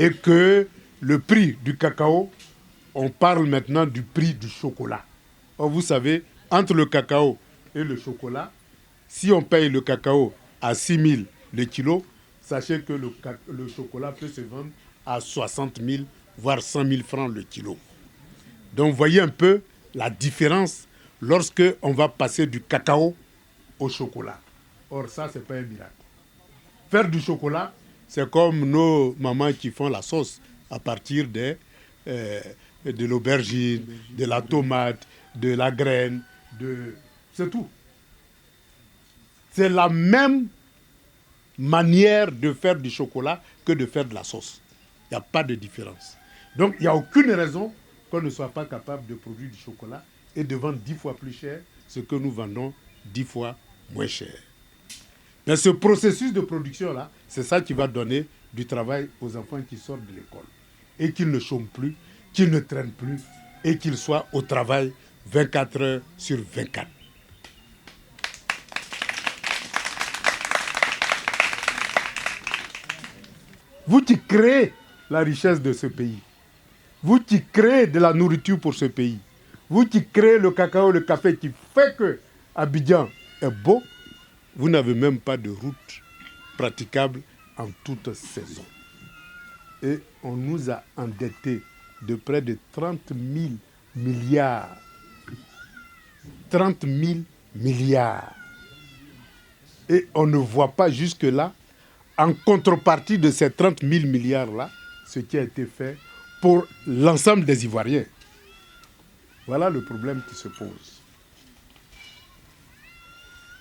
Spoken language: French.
Et que le prix du cacao, on parle maintenant du prix du chocolat. Or, vous savez, entre le cacao et le chocolat, si on paye le cacao à 6 000 le kilo, sachez que le chocolat peut se vendre à 60 000, voire 100 000 francs le kilo. Donc, voyez un peu la différence lorsque on va passer du cacao au chocolat. Or, ça, ce n'est pas un miracle. Faire du chocolat, c'est comme nos mamans qui font la sauce à partir de l'aubergine, de la tomate, de la graine, c'est tout. C'est la même manière de faire du chocolat que de faire de la sauce. Il n'y a pas de différence. Donc, il n'y a aucune raison qu'on ne soit pas capable de produire du chocolat et de vendre 10 fois plus cher ce que nous vendons 10 fois moins cher. Mais ce processus de production-là, c'est ça qui va donner du travail aux enfants qui sortent de l'école. Et qu'ils ne chôment plus, qu'ils ne traînent plus, et qu'ils soient au travail 24 heures sur 24. Vous qui créez la richesse de ce pays, vous qui créez de la nourriture pour ce pays, vous qui créez le cacao, le café qui fait que Abidjan est beau, vous n'avez même pas de route praticable en toute saison. Et on nous a endettés de près de 30 000 milliards. 30 000 milliards. Et on ne voit pas jusque-là, en contrepartie de ces 30 000 milliards-là, ce qui a été fait pour l'ensemble des Ivoiriens. Voilà le problème qui se pose.